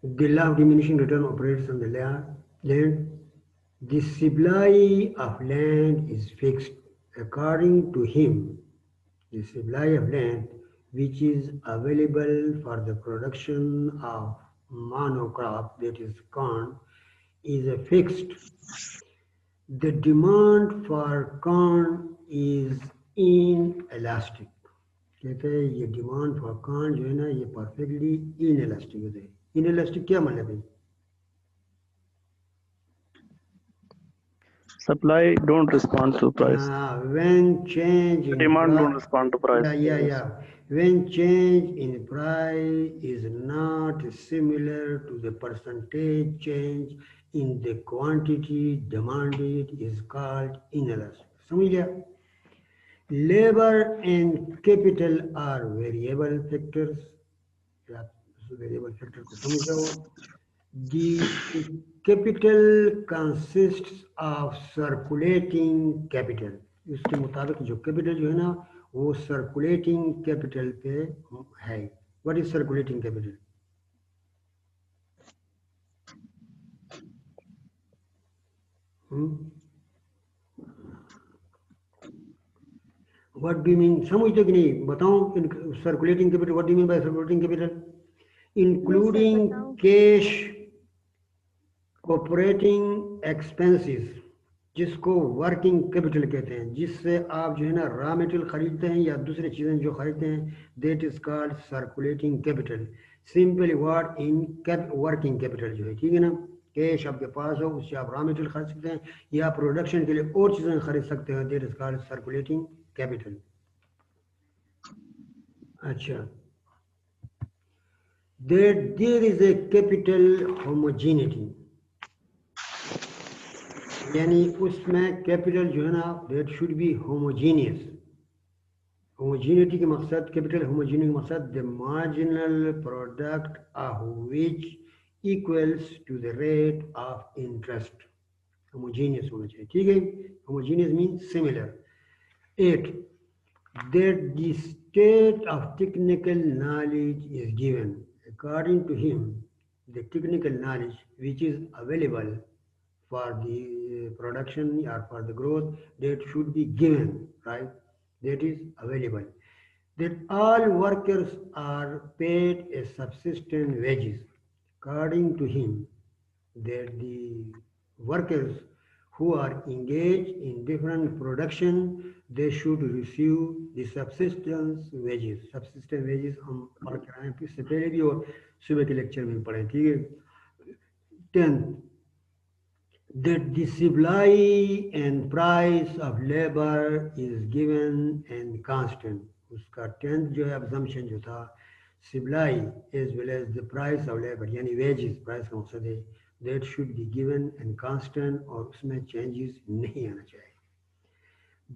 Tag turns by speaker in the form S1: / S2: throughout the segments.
S1: The law of diminishing return operates on the land. The supply of land is fixed. According to him, the supply of land which is available for the production of monocrop, that is corn, is a fixed. The demand for corn is inelastic. कहते हैं ये demand for corn जो है ना ये perfectly inelastic होता है. Inelastic क्या मतलब है?
S2: Supply don't respond to price.
S1: When change in
S2: Demand don't respond to price.
S1: yeah. When change in price is not similar to the percentage change in the quantity demanded is called inelastic. समझ गया? Labor and capital are variable factors. Variable factor को समझ जाओ. The capital consists of circulating capital. इसके मुताबिक जो capital जो है ना वो circulating capital पे है. What is circulating capital? What do you mean? समझते कि नहीं? बताओ. Circulating capital. What do you mean by circulating capital? Including cash, operating expenses, जिसको वर्किंग कैपिटल कहते हैं, जिससे आप जो है ना रॉ मटेरियल खरीदते हैं या दूसरी चीज़ें जो खरीदते हैं, that is called circulating capital. Simply word in working capital जो है, ठीक है ना. कैश आपके पास हो, उससे आप रॉ मटेरियल खरीद सकते हैं या प्रोडक्शन के लिए और चीज़ें खरीद सकते हैं, that is called circulating capital. अच्छा, there is a capital homogeneity, यानी उसमें कैपिटल जो है ना that should be homogeneous. Homogeneity के मकसद, कैपिटल होमोजीनिटी के मकसद the marginal product of which equals to the rate of interest. Homogeneous होना चाहिए, ठीक है. Homogeneous means similar. 8 that the state of technical knowledge is given. According to him, the technical knowledge which is available for the production or for the growth, that should be given, right? That is available. That all workers are paid a subsistence wages. According to him, that the workers who are engaged in different production, they should receive the subsistence wages. Subsistence wages हम पढ़ के आए हैं, इससे पहले भी और सुबह के लेक्चर में पढ़े, ठीक है. 10 that the supply and price of labor is given and constant. उसका 10th जो है assumption जो था, supply as well as the price of labor यानी wages, price का मकसद है, that should be given and constant और उसमें changes नहीं आना चाहिए.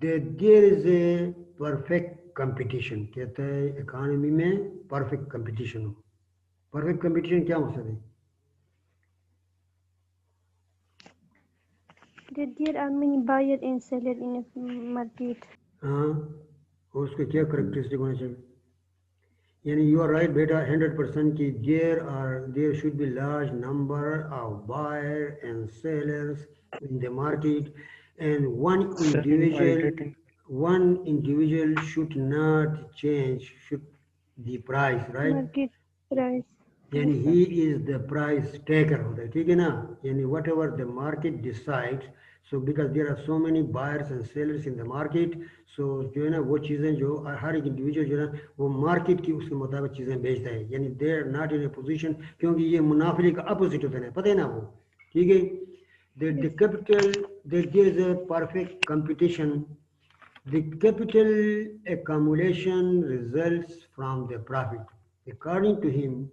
S1: That there is a perfect competition, कहता है economy में perfect competition हो. Perfect competition क्या मकसद है?
S3: That there are many buyers and sellers in a market.
S1: हाँ, उसके क्या करेक्टरिस्टिक होने चाहिए? यानी यू आर राइट बेटा 100% की there should be large number of buyer and sellers in the market and one individual should not change the price, right?
S3: Market price.
S1: यानी he is the price taker होता है, ठीक है ना. यानी whatever the market decides, so because there are so many buyers and sellers in the market, so जो है ना वो चीज़ें जो हर एक इंडिविजुअल जो है ना वो मार्केट की उसके मुताबिक चीज़ें बेचता है. यानी they are not in a position, क्योंकि ये मुनाफिली का अपोजिट होता है, पता है ना वो, ठीक है. The capital, that there is a perfect competition. The capital accumulation results from the profit. According to him,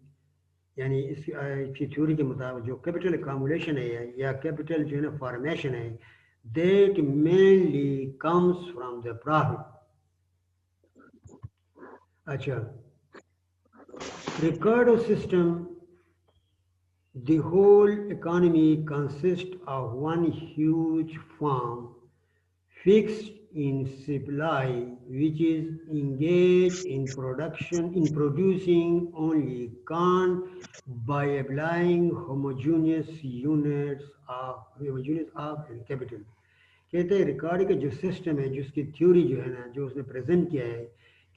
S1: यानी इसकी थ्योरी के मुताबिक जो कैपिटल अकामुलेशन है या कैपिटल जो है ना फॉर्मेशन है, that mainly comes from the profit. अच्छा, Ricardo system, the whole economy consist of one huge form fixed in supply which is engaged in producing only corn by applying homogeneous units of capital. कहते हैं record का जो system है, जिसकी theory जो है ना, जो उसने प्रेजेंट किया है,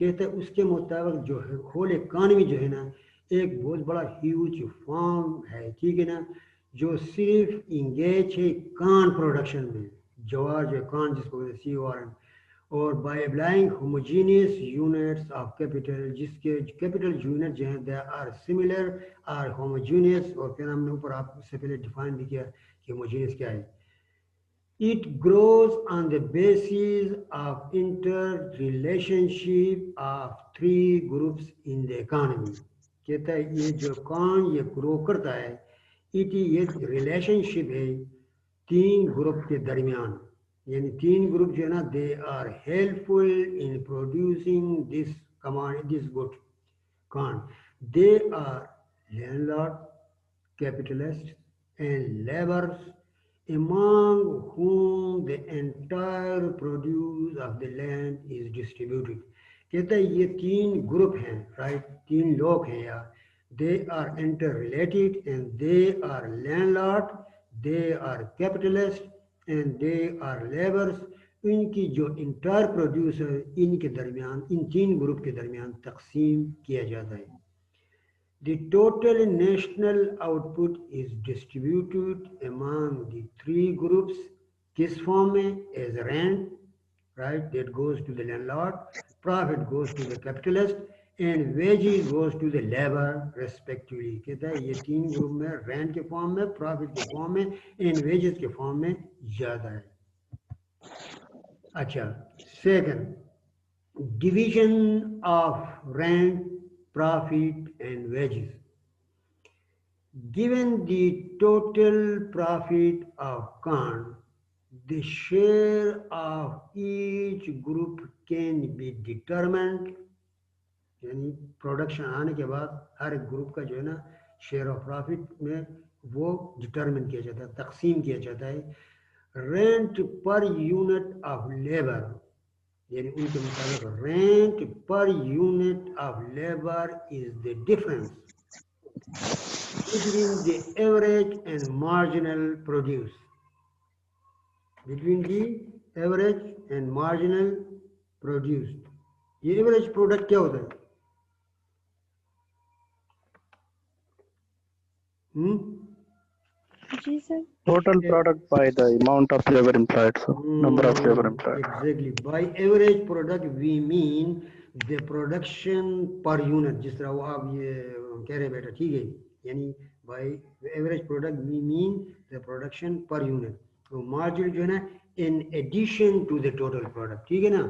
S1: कहते हैं उसके मुताबिक जो है होल इकॉनमी जो है ना एक बहुत बड़ा ह्यूज फॉर्म है, ठीक है ना, जो सिर्फ इंगेज है कॉर्न प्रोडक्शन में, जवार जो कॉर्न जिसको कहते हैं CORN, और by applying homogeneous units of capital, जिसके कैपिटल यूनिट जो हैं they are similar are homogeneous, और फिर हमने ऊपर आपसे पहले डिफाइन भी किया कि होमोजीनियस क्या है. It grows on the basis of interrelationship of three groups in the economy. कहता है ये जो कौन ये ग्रो करता है, ये रिलेशनशिप है तीन ग्रुप के दरमियान, यानी तीन ग्रुप जो है ना they are helpful in producing this good corn. They are landlord, capitalist and labours among whom the entire produce of the land is distributed. कहता है ये तीन ग्रुप हैं, राइट, तीन लोग हैं यार. They are interrelated and they are landlord, they are capitalist and they are laborers. इनकी जो इंटायर प्रोड्यूस है इनके दरमियान, इन तीन ग्रुप के दरमियान तकसीम किया जाता है. The total national output is distributed among the three groups. किस फॉर्म में? As rent, right? That goes to the landlord. Profit goes to the capitalist, and wages goes to the labor, respectively. कहता है ये तीन group में rent के form में, profit के फॉर्म में, एंड वेजेस के फॉर्म में ज्यादा है. अच्छा, second, division of rent, profit and wages. Given the total profit of corn, the share of each group can be determined. यानी प्रोडक्शन आने के बाद हर एक ग्रुप का जो है ना शेयर ऑफ प्रॉफिट में वो डिटरमिन किया जाता है, तकसीम किया जाता है. Rent per unit of labour, यानी उनके मुताबिक rent per unit of labour is the difference between the average and marginal produce. Between the average and marginal produce. ये एवरेज प्रोडक्ट क्या होता है?
S3: जी sir.
S2: Total product by the amount of labor employed, so number of labor employed.
S1: Exactly. By average product we mean the production per unit. जिस तरह वो आप ये कह रहे बेटा, ठीक है, यानी by average product we mean the production per unit. तो मार्जिन जो है ना in addition to the total product, ठीक है ना.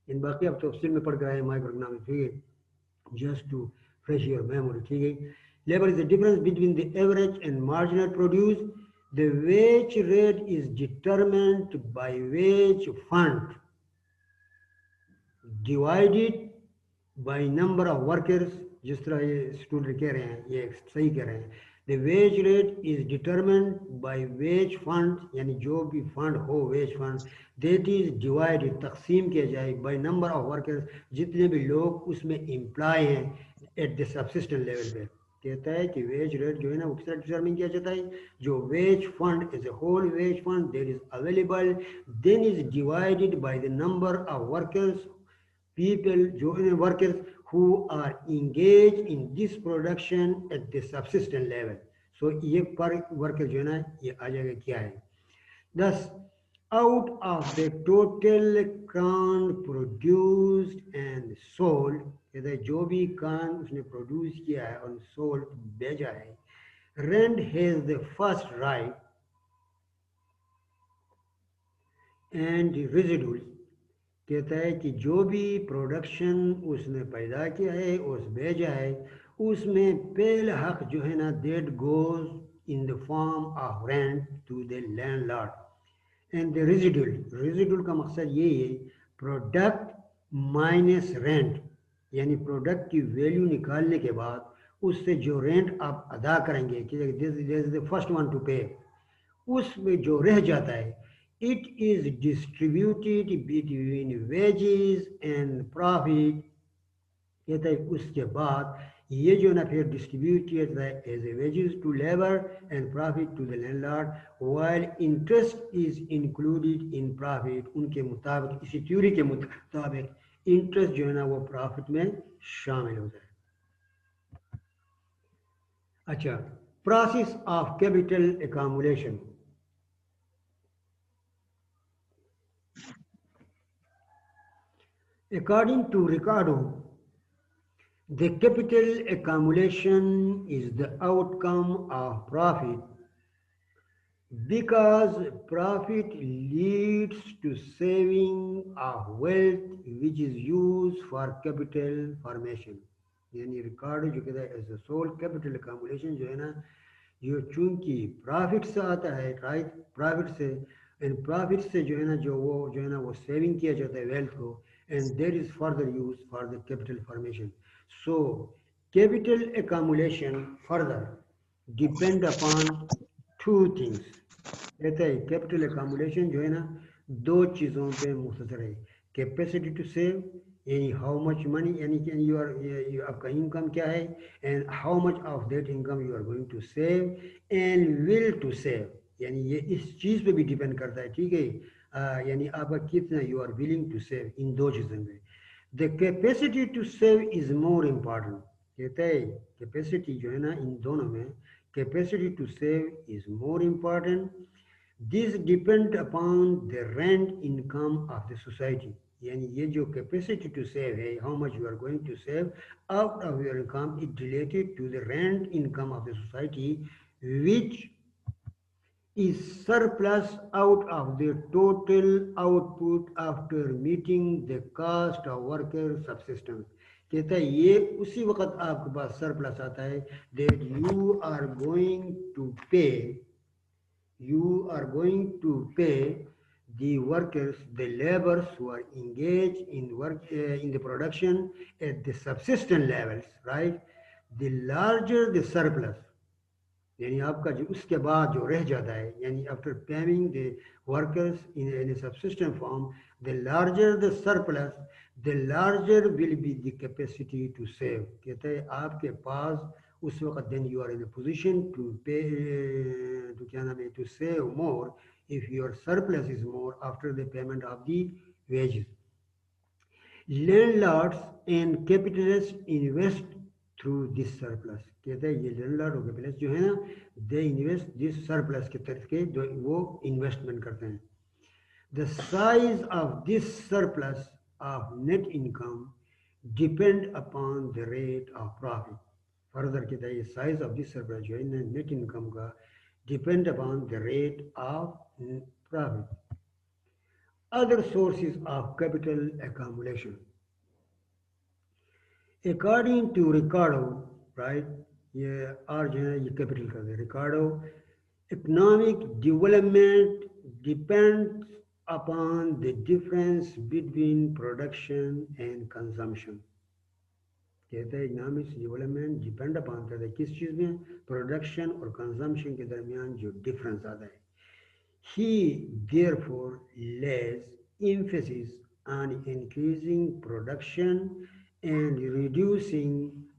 S1: इन बाकी आप तफसील में पढ़ कर आए माइक्रोइकोनॉमिक्स, ठीक है, just to fresh your memory, ठीक है. Labor is the difference between the average and marginal produce. The wage rate is determined by wage fund divided by number of workers. जिस तरह ये स्टूडेंट कह रहे हैं, ये सही कह रहे हैं. The wage rate is determined by wage fund, यानी जो भी फंड हो wage fund, that is divided, तकसीम किया जाए by number of workers, जितने भी लोग उसमें एम्प्लॉय हैं at the subsistence level पे. कहता है कि वेज रेट जो है ना वो किस तरह डिटरमिन किया जाता है? जो wage fund is a whole wage fund that is available, then is divided by the number of workers, people जो workers who are engaged in this production at the subsistence level. So ये पर worker जो है ना ये आ जाएगा क्या है? Thus out of the total corn produced and sold, कहते हैं जो भी कॉर्न उसने प्रोड्यूस किया है और सोल्ड बेचा है, rent has the first right and residual. कहता है कि जो भी प्रोडक्शन उसने पैदा किया है और बेचा है उसमें पहला हक जो है ना that goes in the form of rent to the landlord. And the residual का मकसद ये है प्रोडक्ट माइनस रेंट, यानी प्रोडक्ट की वैल्यू निकालने के बाद उससे जो रेंट आप अदा करेंगे कि this is the first one two पे, उसमें जो रह जाता है it is distributed between wages and profit. कहता है उसके बाद ये जो ना फिर डिस्ट्रीब्यूट किया जाता है as a wages to labour and profit to the landlord while interest is included in profit. उनके मुताबिक इसी थ्योरी के मुताबिक इंटरेस्ट जो है ना वो प्रॉफिट में शामिल हो जाए. अच्छा, process of capital accommodation. According to Ricardo, the capital accumulation is the outcome of profit because profit leads to saving of wealth which is used for capital formation. यानी रिकार्डो जो कहता है as a sole capital accumulation जो है ना ये चूंकि profit से आता है, राइट, प्रॉफिट से, एंड प्रॉफिट से जो है ना वो सेविंग किया जाता है वेल्थ को, and there is further use for the capital formation. So capital accumulation further depend upon two things. कहता है capital accumulation जो है ना दो चीज़ों पे मुख्तसर है. कैपेसिटी टू सेव यानी हाउ मच मनी यानी कि आपका इनकम क्या है, and how much of that income you are going to save, and will to save यानी ये इस चीज़ पे भी डिपेंड करता है. ठीक है, यानी आपका कितना you are willing to save, इन दो चीज़ों में. The capacity to save is more important. कहते हैं कैपेसिटी जो है ना इन दोनों में capacity to save is more important. This depend upon the rent income of the society. यानी ये जो कैपेसिटी टू सेव है, how much you are going to save out of your income, it related to the rent income of the society which is surplus out of the total output after meeting the cost of worker subsistence. कहता है ये उसी वक्त आपके पास surplus आता है that you are going to pay the workers, the laborers who are engaged in work in the production at the subsistence levels, right? The larger the surplus, यानी आपका जो उसके बाद जो रह जाता है, यानी after paying the workers in subsistent form, the larger the surplus the larger will be the capacity to save. कहते हैं आपके पास उस वक्त then you are in a position to pay, to क्या नाम है, to save more if your surplus is more after the payment of the wages. Landlords and capitalist invest through this surplus. कहते हैं ये लैंडलॉर्ड और capitalist जो है ना दे इन्वेस्ट दिस सरप्लस के तरफ के जो वो इन्वेस्टमेंट करते हैं. The size of this surplus of net income depend upon the rate of profit. Further कहता है ये साइज ऑफ दिस सरप्लस जो है नेट इनकम का depend upon the rate of profit. Other sources of capital accumulation. According to Ricardo, right, ये R जो है ये कैपिटल का है. Ricardo, economic development depends upon the difference between production and consumption. कहते हैं economic development depend upon कहते हैं किस चीज़ में, प्रोडक्शन और कंजम्पशन के दरमियान जो डिफरेंस आता है. He therefore lays emphasis on increasing production and reducing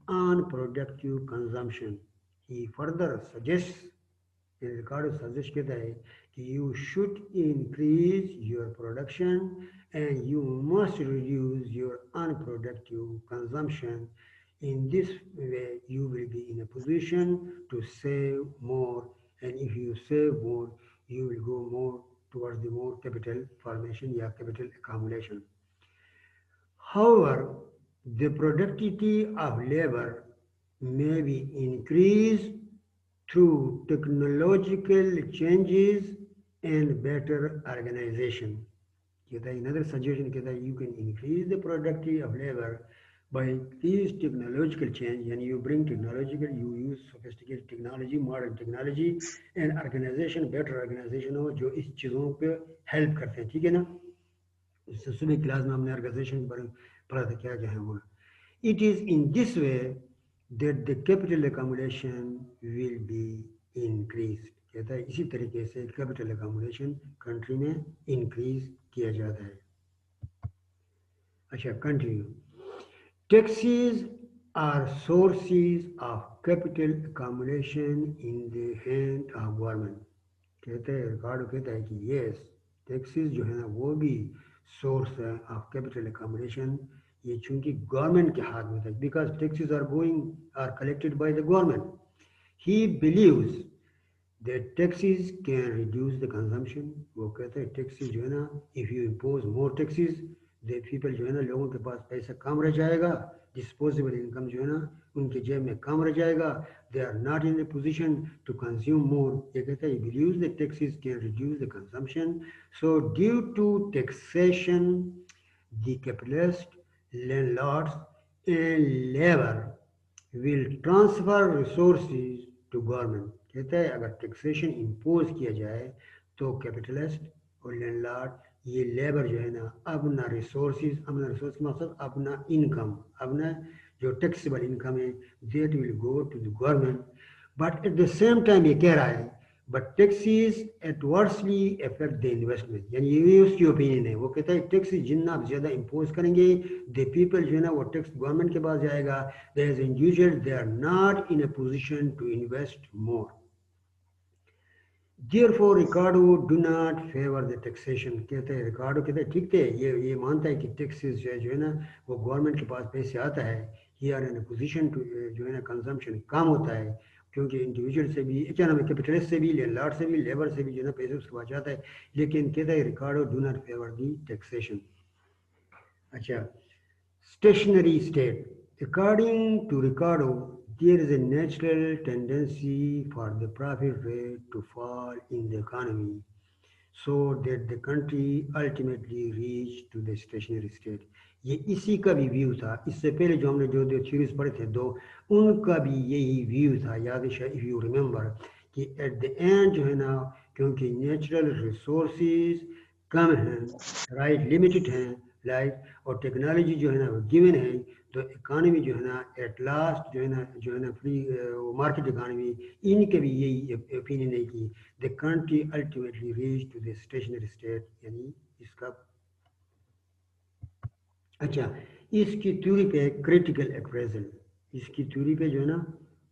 S1: unproductive consumption. He further suggests, Ricardo suggests कहता है कि you should increase your production and you must reduce your unproductive consumption. In this way, you will be in a position to save more, and if you save more, you will go more towards the more capital formation या capital accumulation. However, the productivity of labor may be increased through technological changes and better organization. Another suggestion is that you can increase the productivity of labor by these technological change, and you bring technological, you use sophisticated technology, modern technology, and organization, better organization हो जो इस चीज़ों पे help करते हैं. ठीक है ना? इससे सुबह क्लास में हमने organization पर पढ़ा था क्या क्या है वो. It is in this way that the capital accumulation will be increased. कहता है इसी तरीके से कैपिटल अकोमोडेशन कंट्री में इंक्रीज किया जाता है। अच्छा, continue. Taxes are sources of capital accommodation in the hand of government. कहते हैं रिकॉर्ड कहता है कि यस, टैक्सेस जो है ना वो भी सोर्स है ऑफ कैपिटल अकोमोडेशन, ये चूंकि गवर्नमेंट के हाथ में था, because taxes are collected by the government. He believes that taxes can reduce the consumption. वो कहते हैं टैक्सेस जो है ना, if you impose more taxes the people जो है ना, लोगों के पास पैसा कम रह जाएगा, डिस्पोजेबल इनकम जो है ना उनके जेब में कम रह जाएगा, they are not in the position to consume more. ये कहता है believes that taxes can reduce the consumption, so due to taxation the capitalist, landlords and labour will transfer resources to government. कहता है अगर टैक्सेशन इम्पोज किया जाए तो capitalist और लैंडलॉर्ड, ये लेबर जो है ना अपना रिसोर्सेज मतलब अपना इनकम, अपना जो टैक्सेबल इनकम है, that will go to the government. But at the same time ये कह रहा है but taxes adversely affect the investment, यानी ये उसकी ओपिनियन है। वो कहता है टैक्सेस जितना आप ज़्यादा इम्पोज करेंगे द पीपल जो है ना वो टैक्स गवर्नमेंट के पास जाएगा, there is individual they are not in a position to invest more. Therefore, Ricardo do not favor the taxation। कहते हैं रिकार्डो कहते हैं ठीक है, ये मानता है कि टैक्सेस जो है ना वो गवर्नमेंट के पास पैसे आता है, he are in a position to जो है ना कंजम्पशन कम होता है, क्योंकि इंडिविजुअल से भी क्या नाम है कैपिटलिस्ट से भी, लैंडलॉर्ड से भी, लेबर से भी जो है ना पैसे उसके पास जाता है। लेकिन कहता है Ricardo do not favour the taxation. अच्छा, stationary state. According to Ricardo there is a natural tendency for the profit rate to fall in the economy so that the country ultimately reach to the stationary state। ये इसी का भी view था, इससे पहले जो हमने जो थ्योरीज पढ़े थे दो, उनका भी यही व्यू था, याद है इफ यू रिमेंबर, कि एट द एंड जो है ना क्योंकि नेचुरल रिसोर्सेज कम हैं, राइट, लिमिटेड हैं लाइक, और टेक्नोलॉजी जो है ना गिवन है, तो इकानमी जो है ना एट लास्ट जो है ना फ्री मार्केट इकानमी, इनके भी यही ओपिनियन है कि the country ultimately reach to the stationary state, यानी इसका। अच्छा, इसकी थ्योरी पे क्रिटिकल अप्रेजल, इसकी थ्योरी पे जो है ना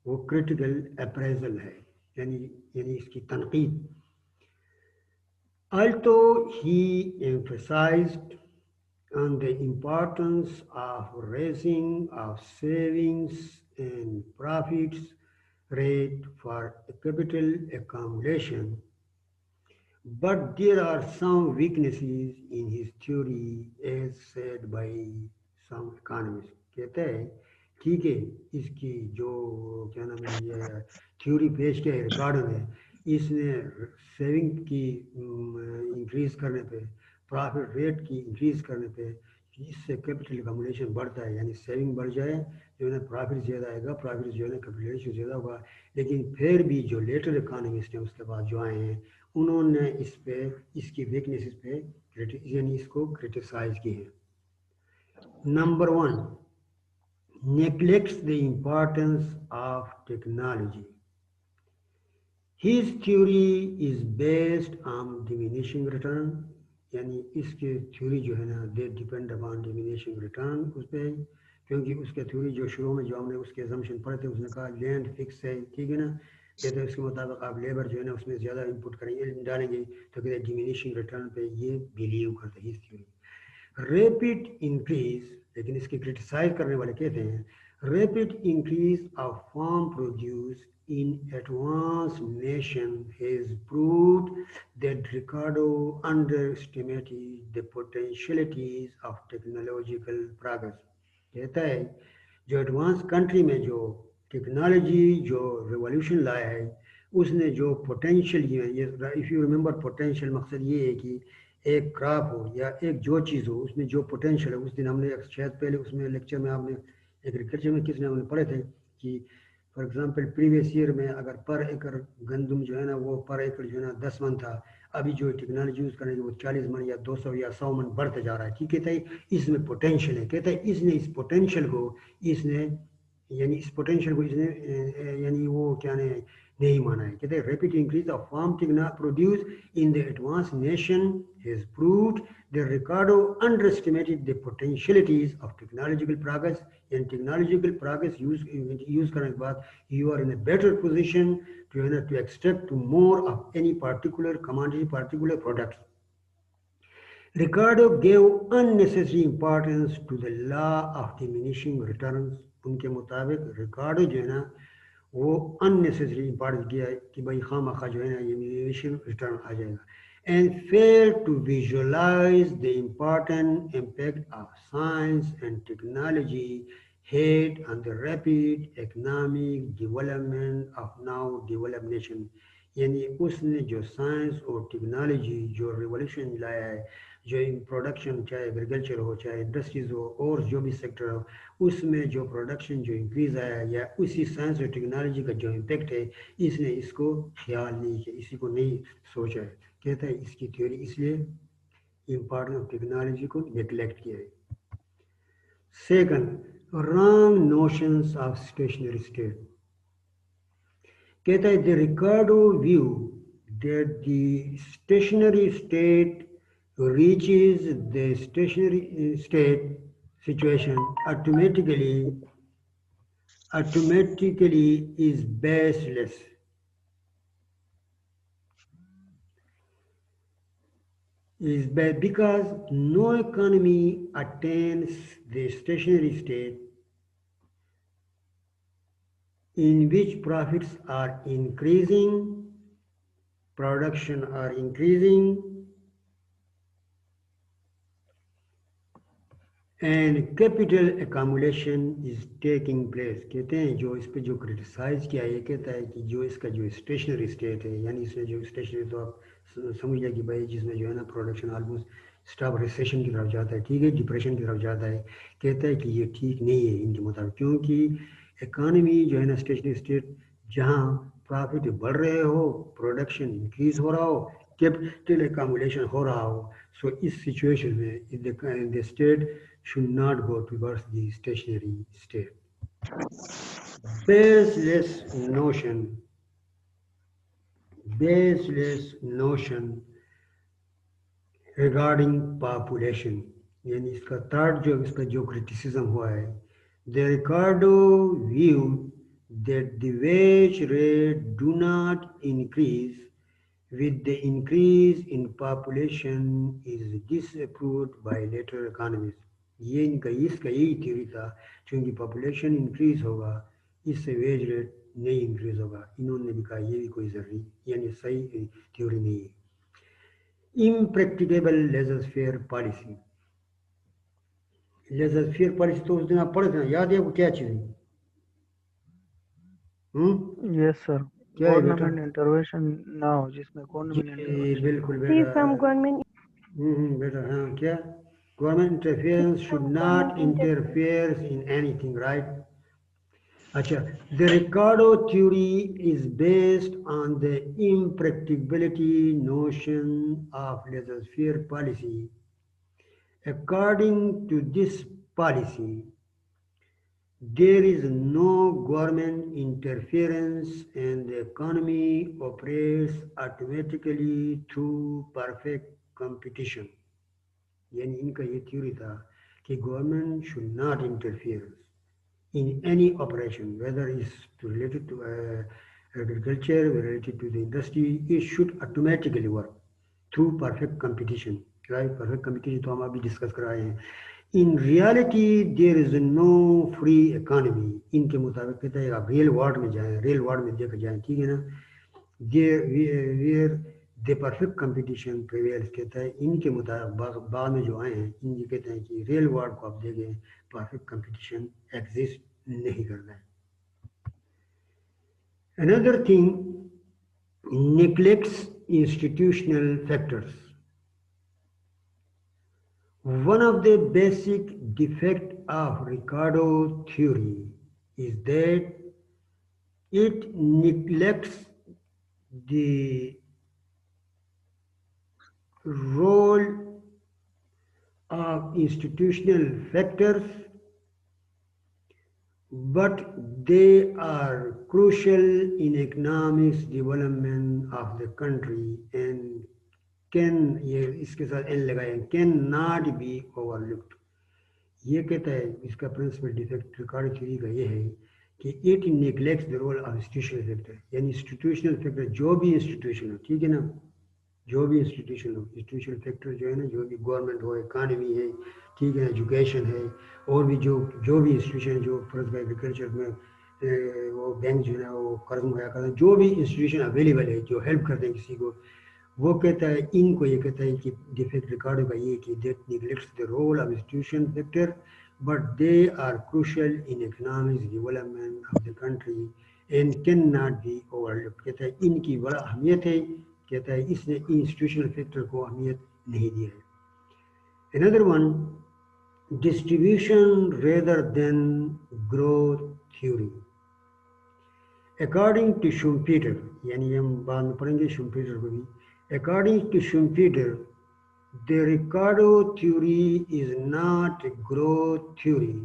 S1: वो क्रिटिकल अप्रेजल है, यानी इसकी तनकीद। Although he emphasized on the importance of raising of savings and profits rate for capital accumulation, but there are some weaknesses in his theory as said by some economists। कहते हैं ठीक है, इसकी जो क्या नाम है ये थ्योरी पेश किया है रिकार्डो ने, इसने सेविंग की इंक्रीज करने पे, प्रॉफिट रेट की इंक्रीज करने पे, इससे कैपिटल अकोमोडेशन बढ़ता है, यानी सेविंग बढ़ जाए जो है ना प्रॉफिट ज़्यादा आएगा, प्रॉफिट जो है ना कैपिटल ज़्यादा होगा। लेकिन फिर भी जो लेटर इकोनॉमिस्ट हैं उसके बाद जो आए हैं, उन्होंने इस पे इसकी वीकनेसेस पे यानी इसको क्रिटिसाइज की है। Number 1, neglects the importance of technology। His theory is based on diminishing return, यानी इसके थ्योरी जो है ना they depend upon diminishing return उस पर, क्योंकि उसके थ्योरी जो शुरू में जो हमने उसके असम्पशन पढ़े थे, उसने कहा लैंड फिक्स है, ठीक है ना, कहते हैं इसके मुताबिक आप लेबर जो है ना उसमें ज़्यादा इनपुट करेंगे डालेंगे, तो कहते हैं डिमिनिशिंग रिटर्न पे ये बिलीव करते हैं इस थ्योरी। रैपिड इंक्रीज, लेकिन इसकी क्रिटिसाइज करने वाले कहते हैं rapid increase of farm produce in advanced nation has proved that Ricardo underestimated the potentialities of technological progress। कहता है जो एडवांस कंट्री में जो टेक्नोलॉजी जो रिवॉल्यूशन लाया है, उसने जो पोटेंशियल ये इफ़ यू रिमेंबर पोटेंशियल मकसद ये है कि एक क्रॉप हो या एक जो चीज़ हो उसमें जो पोटेंशियल है, उस दिन हमने शायद पहले उसमें लेक्चर में आपने एग्रीकल्चर में किसने हमने पढ़े थे कि फॉर एग्जांपल प्रीवियस ईयर में अगर पर एकड़ गंदम जो है ना वो पर एकड़ जो है ना 10 मन था, अभी जो टेक्नोलॉजी यूज़ करेंगे वो 40 मन या 200 या 100 मन बढ़ते जा रहा है। ठीक है, इसमें पोटेंशियल है। कहता है इसने इस पोटेंशियल को इसने यानी वो क्या ने नहीं माना है। कहते हैं rapid increase of farm produce in the advanced nation has proved that Ricardo underestimated the potentialities of technological progress, and technological progress use करने के बाद you are in a better position to extract more of any particular commodity, particular product. Ricardo gave unnecessary importance to the law of diminishing returns. उनके मुताबिक रिकार्डो जो है ना वो unnecessary importance दिया है कि भाई खामखा जो है ना ये diminishing return आ जाएगा, and failed to visualize the important impact of science and technology had on the rapid economic development of now developed nation. यानी उसने जो साइंस और टेक्नोलॉजी जो रिवोल्यूशन लाया है, जो इन प्रोडक्शन चाहे एग्रीकल्चर हो चाहे इंडस्ट्रीज हो और जो भी सेक्टर हो, उसमें जो प्रोडक्शन जो इंक्रीज आया है या उसी साइंस और टेक्नोलॉजी का जो इम्पेक्ट है, इसने इसको ख्याल नहीं किया, इसी को नहीं सोचा है। कहता है इसकी थ्योरी इसलिए इम्पोर्टेंस ऑफ टेक्नोलॉजी को नेग्लेक्ट किया है। Second, wrong notions of stationery state. कहता है the Ricardo view that the stationary state reaches the stationary state situation automatically is baseless. Because no economy attains the stationary state in which profits are increasing, production are increasing, and capital accumulation is taking place. कहते हैं जो इस पे जो criticise किया है, ये कहता है कि जो इसका जो स्टेशनरी स्टेट है, यानी इसमें जो स्टेशनरी, तो आप समझ जाए कि भाई जिसमें जो है ना प्रोडक्शन ऑलमोस्ट स्टॉप रिसेशन की तरफ जाता है, ठीक है, डिप्रेशन की तरफ जाता है। कहता है कि ये ठीक नहीं है इनके मुताबिक, क्योंकि इकानमी जो है ना स्टेशनरी स्टेट जहाँ प्रॉफिट बढ़ रहे हो, प्रोडक्शन इंक्रीज हो रहा हो, कैपिटल accumulation हो रहा हो, सो इस सिचुएशन में the state should not go towards the stationary state. Baseless notion regarding population, यानी इसका थर्ड जो इस पर जो क्रिटिसिज्म हुआ है, the Ricardo viewed that the wage rate do not increase with the increase in population is disapproved by later economists. ये इनका इसका यही थ्योरी था, क्योंकि पॉपुलेशन इंक्रीज होगा इससे वेज रेट नहीं इंक्रीज होगा। इन्होंने भी कहा ये भी कोई जरूरी यानी सही थ्योरी नहीं है। Impracticable laser-fair policy. Laser-fair policy तो उस दिन आप पढ़े थे ना, याद है आपको क्या चीज है?
S2: यस सर,
S1: क्या है बेटा?
S2: गवर्नमेंट इंटरवेंशन ना हो, जिसमें गवर्नमेंट
S1: बिल्कुल
S3: Free from
S1: बेटा,
S3: government
S1: बेटा हाँ क्या, government interference should not interfere in anything, right? अच्छा, the Ricardo theory is based on the impracticability notion of laissez-faire policy. According to this policy, there is no government interference and the economy operates automatically through perfect competition. यानी इनका ये theory था कि government should not interfere in any operation, whether is related to agriculture, related to the industry, it should automatically work through perfect competition, right? Perfect competition तो हम अभी discuss कर रहे हैं। In reality there is no free economy. इनके मुताबिक कहते हैं आप रियल वर्ल्ड में जाएं, रियल वर्ल्ड में देखा जाए, ठीक है ना, there the perfect competition prevails. कहता है इनके मुताबिक बाद में जो आए हैं इनके कहते हैं कि रियल वर्ल्ड को आप देखें परफेक्ट कंपटीशन एग्जिस्ट नहीं करता है। Another thing, neglects institutional factors. One of the basic defects of Ricardo theory is that it neglects the role of institutional factors but they are crucial in economics development of the country and can, ये इसके साथ n लगाए, can not be overlooked. ये कहता है इसका principal defect record theory का ये है कि it neglects the role of institutional factor, यानी इंस्टीट्यूशनल फैक्टर जो भी इंस्टीट्यूशन हो, ठीक है ना, जो भी इंस्टीट्यूशन हो, इंस्टीट्यूशनल फैक्टर जो है ना, जो भी गवर्नमेंट हो, इकानमी है, ठीक है, एजुकेशन है, और भी जो भी इंस्टीट्यूशन जो फर्ज का एग्रीकल्चर में वो बैंक जो है ना वो कर्ज मुहैया करते हैं, जो भी इंस्टीट्यूशन अवेलेबल है जो हेल्प करते हैं किसी को, वो कहता है, इनको ये कहता है कि डिफेक्ट रिकॉर्ड का ये कि that neglects the role of institution factor but they are crucial in economic development of the country and can not be overlooked. कहता है इनकी बड़ा अहमियत है, कहता है इसने इंस्टीट्यूशनल फैक्टर को अहमियत नहीं दी है. Another one, distribution rather than growth theory. According to Schumpeter, यानी हम बाद में पढ़ेंगे Schumpeter को भी. According to Schumpeter, the Ricardo theory is not a growth theory,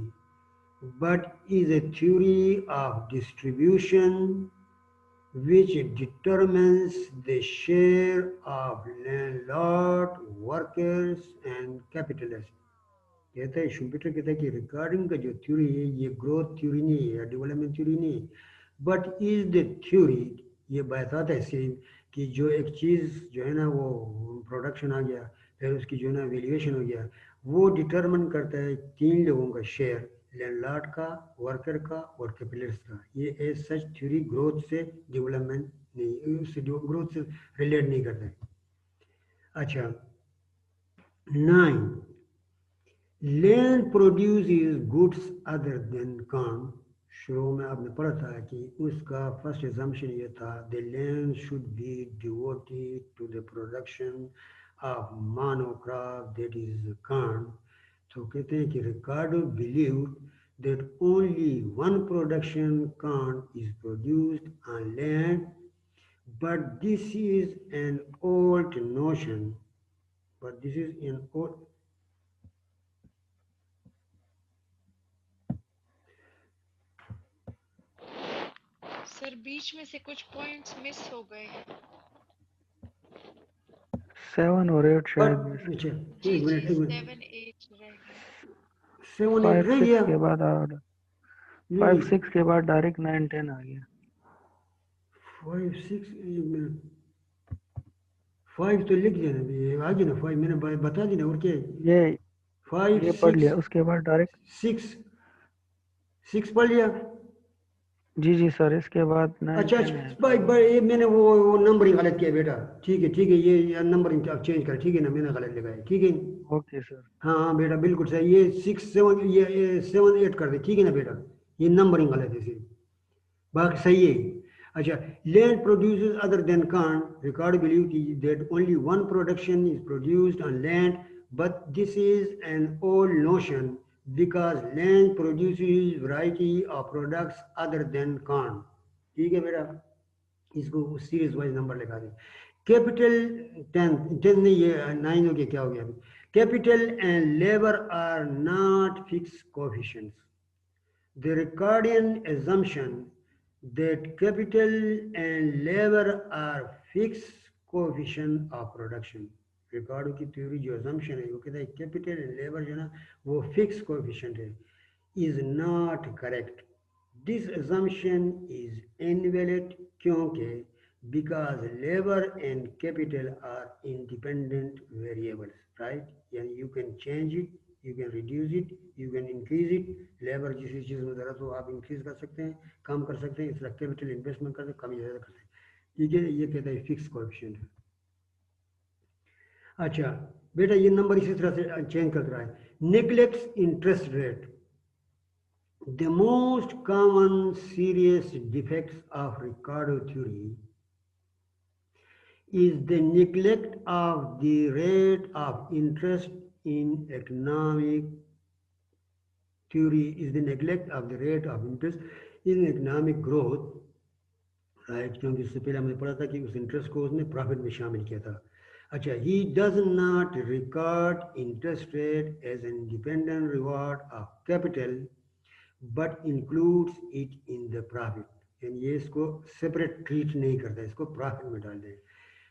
S1: but is a theory of distribution which determines the share of landlord, workers and capitalists. कहता है Schumpeter कहता है कि रिकॉर्डिंग का जो थ्योरी है ये ग्रोथ थ्योरी नहीं है या डेवलपमेंट थ्योरी नहीं है, बट इज द थ्योरी, ये बताता है सिर्फ कि जो एक चीज़ जो है ना वो प्रोडक्शन आ गया, फिर उसकी जो है ना वैल्यूएशन हो गया, वो डिटरमिन करता है तीन लोगों का शेयर, लैंडलॉर्ड का, वर्कर का और कैपिटलिस्ट का. ये एज सच थ्योरी ग्रोथ से डेवलपमेंट नहीं, उससे ग्रोथ से रिलेट नहीं करता है. अच्छा 9, land produces goods other than corn. शुरू में आपने पढ़ा था कि उसका फर्स्ट एजम्पशन ये था, the land should be devoted to the production of monocrop that is corn. तो कहते हैं कि Ricardo believed that only one production corn is produced on land, but this is an old notion. But this is an old.
S4: Sir बीच में से कुछ points miss हो गए हैं.
S2: 7 और 8 शायद मिस.
S1: अच्छा
S4: जी
S1: एक
S4: जी
S1: मिनट
S4: 7 8 रह गए.
S1: 7 8 रह
S2: 5
S1: गया.
S2: 6 के बाद 5 6 के बाद डायरेक्ट 9 10 आ गया.
S1: 5 6 एक मिनट 5 तो लिख देना, ये आ गया ना 5, मैंने बता दी ना. और क्या
S2: ये
S1: 5
S2: ये पढ़ लिया, उसके बाद डायरेक्ट
S1: 6 पढ़ लिया.
S2: जी जी सर, इसके बाद 9
S1: अच्छा
S2: 10 है.
S1: भाई मैंने वो नंबरिंग गलत किया बेटा. ठीक है ये नंबरिंग आप चेंज कर, ठीक है ना, मैंने गलत लगाया. ठीक है
S2: ओके सर.
S1: हाँ बेटा बिल्कुल सही. ये 6 7 ये 7 8 कर दे, ठीक है ना बेटा, ये नंबरिंग गलत है सिर्फ, बाकी सही है. अच्छा, land produces other than corn, record believe that only one production is produced on land, but this is an old notion because land produces variety of products other than corn. ठीक है बेटा, इसको सीरीज वाइज नंबर लिखा दें. Capital 10 नहीं, ये 9 हो गया, क्या हो गया. Capital and labour are not fix coefficients. The Ricardian assumption that capital and labor are fixed coefficient of production. Ricardo की थ्योरी जो assumption है वो कहता है कैपिटल एंड लेबर जो ना वो फिक्स कोएफिशिएंट है, is not correct. This assumption is invalid क्योंकि because labor and capital are independent variables, right? यानी you can change it, you can reduce it, you can increase it. Labour जिस चीज़ में ज़रूरत हो आप इंक्रीज कर सकते हैं, कम कर सकते हैं, इसलिए कैपिटल इन्वेस्टमेंट करते कम ज़्यादा करते हैं. ठीक है, ये कहता है फिक्स कोएफिशिएंट है. अच्छा बेटा ये नंबर इसी तरह से चेंज करता रहा है. Neglects interest rate. The most common serious defects of Ricardo theory is the neglect of the rate of interest in economic theory, is the neglect of the rate of interest in economic growth, right? क्योंकि इससे पहले हमने पढ़ा था कि उस interest को उसने प्रॉफिट में शामिल किया था. अच्छा, he does not regard interest rate as an independent reward of capital, but includes it in the profit, यानी ये इसको separate treat नहीं करता, इसको profit में डाल दें.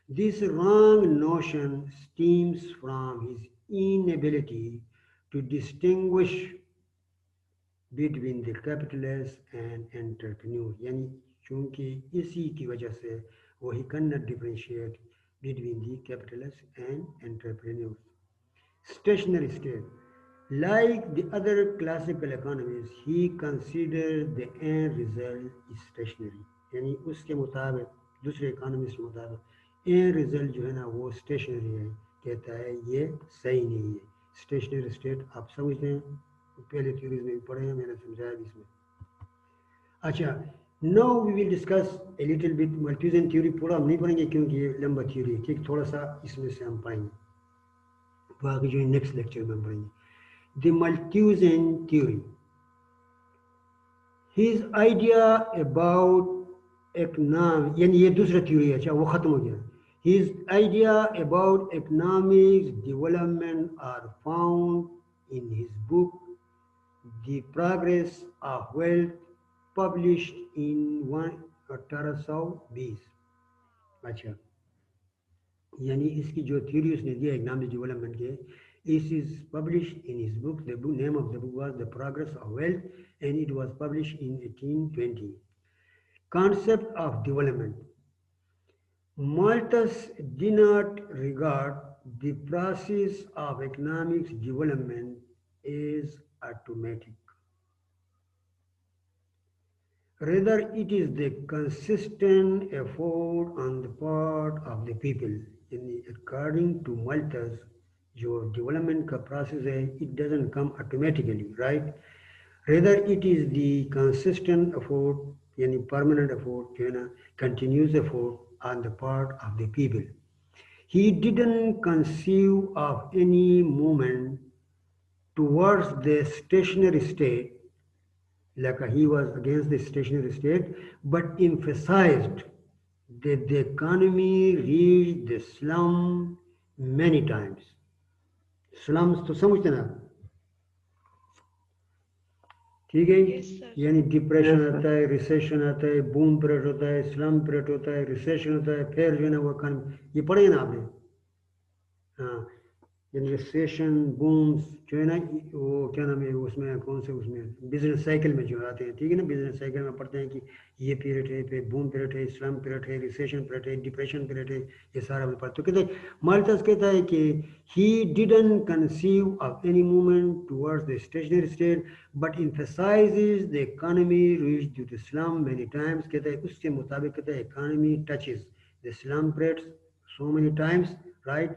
S1: This wrong notion stems from his inability to distinguish between the capitalist and entrepreneur, यानी चूंकि इसी की वजह से वो he cannot differentiate between the capitalist and entrepreneurs. Stationary state. Like the other classical economists, he considered the end result is stationary. यानी उसके मुताबिक, दूसरे इकोनॉमिस्ट के मुताबिक end result जो है ना वो stationary है. कहता है ये सही नहीं है. Stationary state आप समझते हैं, पहले थ्योरीज में भी पढ़े हैं, मैंने समझाया भी इसमें. अच्छा, now we will discuss a little bit Malthusian theory. पूरा हम नहीं पढ़ेंगे क्योंकि ये लंबा थ्योरी है, ठीक, थोड़ा सा इसमें से हम पढ़ेंगे, बाकी जो नेक्स्ट लेक्चर में हम पढ़ेंगे. The Malthusian theory. His idea about economic, यानी ये दूसरा थ्योरी है, अच्छा वो खत्म हो गया. His idea about economic development are found in his book The Progress of Wealth, published in 1820. अच्छा, यानी इसकी जो थ्योरी उसने दिया इकोनॉमिक डेवलपमेंट के, this is published in his book. The book, name of the book was The Progress of Wealth, and it was published in 1820. Concept of development. Malthus did not regard the process of economic development as automatic. Rather, it is the consistent effort on the part of the people. According to Malthus, जो development का process है, it doesn't come automatically, right? Rather, it is the consistent effort, यानी permanent effort, जो है ना, continuous effort on the part of the people. He didn't conceive of any movement towards the stationary state, like he was against the stationary state, but emphasized that the economy reached the slum many times. Slums तो समझते ना, ठीक है?
S4: Yes, sir.
S1: यानी depression आता है, recession आता है, बूम पीरियड होता है, स्लम पीरियड होता है, रिसेशन होता है, फिर जो है ना वो इकोनॉमी, ये पढ़े ना आपने? हाँ, यानी रिसेशन, बूम्स जो है ना, वो क्या नाम है उसमें, कौन से उसमें बिजनेस साइकिल में जो आते हैं, ठीक है ना, बिजनेस साइकिल में पढ़ते हैं कि ये पीरियड है, फिर बूम पीरियड है, स्लम पीरियड है, रिसेशन पीरियड है, डिप्रेशन पीरियड है, ये सारा में पढ़ते. तो कहते हैं, माल्थस कहता है कि he didn't conceive of any movement towards the stationary state, but emphasizes the economy reached to the slum many times. कहता है उसके मुताबिक कहता है economy touches the slum periods so many times, right?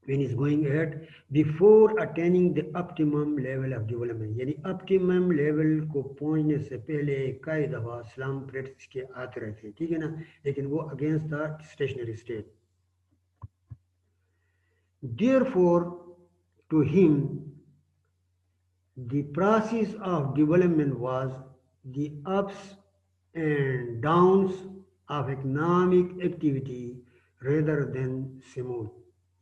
S1: When it's going ahead before attaining the optimum level of development, यानी optimum level को पहुंचने से पहले कई दफा slum periods के आते रहते हैं, ठीक है ना, लेकिन वो against the stationary state. Therefore, to him, the process of development was the ups and downs of economic activity rather than smooth.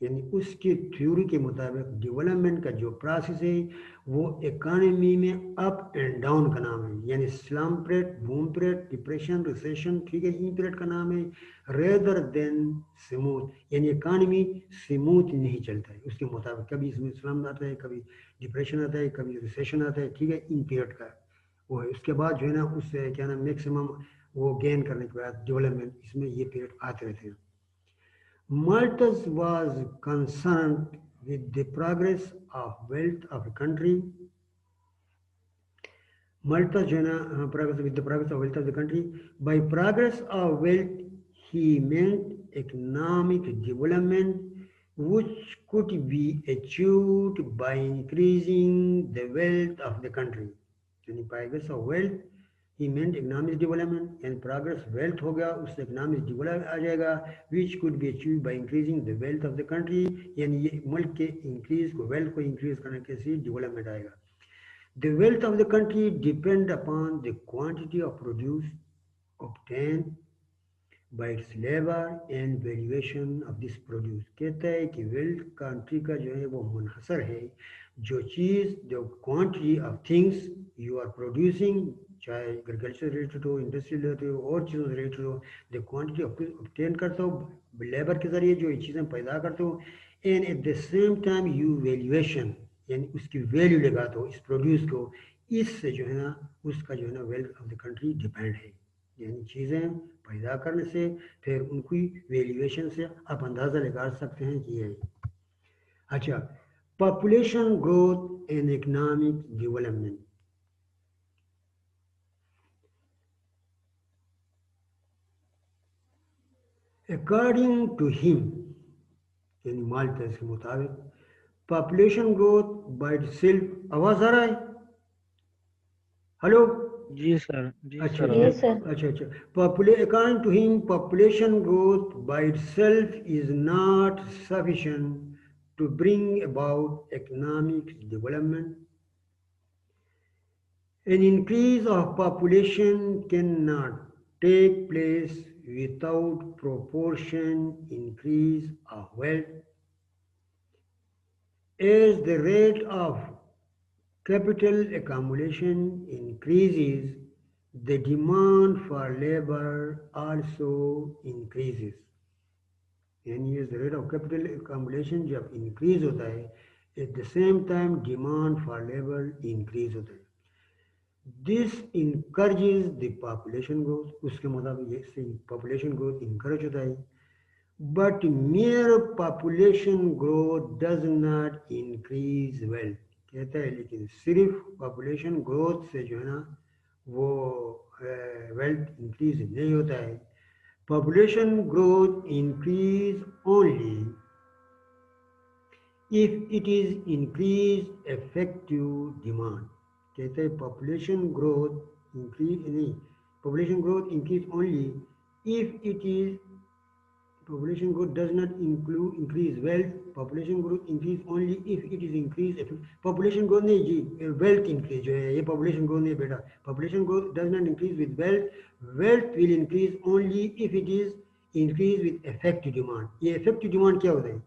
S1: यानी उसके थ्योरी के मुताबिक डेवलपमेंट का जो प्रोसेस है वो इकोनॉमी में अप एंड डाउन का नाम है, यानी slum period, boom period, depression, recession, ठीक है, इन पीरियड का नाम है, रेदर देन स्मूथ, यानी इकोनॉमी स्मूथ नहीं चलता है उसके मुताबिक, कभी इसमें स्लम आता है, कभी डिप्रेशन आता है, कभी रिसेशन आता है, ठीक है, इन पीरियड का वो है. उसके बाद जो है ना उससे क्या नाम मैक्सिमम वो गेन करने के बाद डेवलपमेंट, इसमें ये पीरियड आते रहते हैं. Malthus was concerned with the progress of wealth of a country. Malthus जो है ना progress with the progress of wealth of the country. By progress of wealth, he meant economic development which could be achieved by increasing the wealth of the country. यानी progress of wealth he meant economic development, and progress wealth हो गया, उससे economic development आ जाएगा, which could be achieved by increasing the wealth of the country, यानी ये मुल्क के increase को, wealth को increase करने के से development आएगा. The wealth of the country depend upon the quantity of produce obtained by its labor and valuation of this produce. कहता है कि वेल्थ कंट्री का जो है वो मुनहसर है जो चीज़ जो quantity of things you are producing, चाहे एग्रीकल्चर रिलेटेड हो, इंडस्ट्री रिलेटेड हो, और चीज़ों से रिलेटेड हो, द क्वांटिटी ऑब्टेन करते हो लेबर के ज़रिए जो ये चीज़ें पैदा करते हो, and eight the same time you valuation यानी उसकी वैल्यू लगाते हो इस प्रोड्यूस को, इससे जो है ना उसका जो है ना wealth of the country depend है। यानी चीज़ें पैदा करने से फिर उनकी वैल्यूएशन से आप अंदाज़ा लगा सकते हैं कि ये। अच्छा, population growth and economic development. According to him यानी माल्टस के मुताबिक पॉपुलेशन ग्रोथ बाय सेल्फ, आवाज़ आ रहा है? हेलो?
S2: जी सर, जी
S1: अच्छा
S2: सर।
S3: Yes, sir.
S1: अच्छा अच्छा, according to him, population growth by itself is not sufficient to bring about economic development. An increase of population cannot take place without proportion increase of wealth. As the rate of capital accumulation increases, the demand for labor also increases. यानी the rate of capital accumulation जब increase होता है, at the same time demand for labor increase होता है. This encourages the population growth. उसके मुताबिक ये population growth encourage होता है. But mere population growth does not increase wealth. कहता है लेकिन सिर्फ पॉपुलेशन ग्रोथ से जो है ना वो वेल्थ इंक्रीज नहीं होता है. Population growth increase only if it is increase effective demand. कहते हैं पॉपुलेशन ग्रोथ इंक्रीज नहीं, population growth increase only if it is, population growth does not increase wealth. Population growth increase only if it is increase. Population growth नहीं जी, wealth increase जो है ये population growth नहीं बेटा. Population growth does not increase with wealth. Wealth will increase only if it is increase with effective demand. ये effective demand क्या होता है?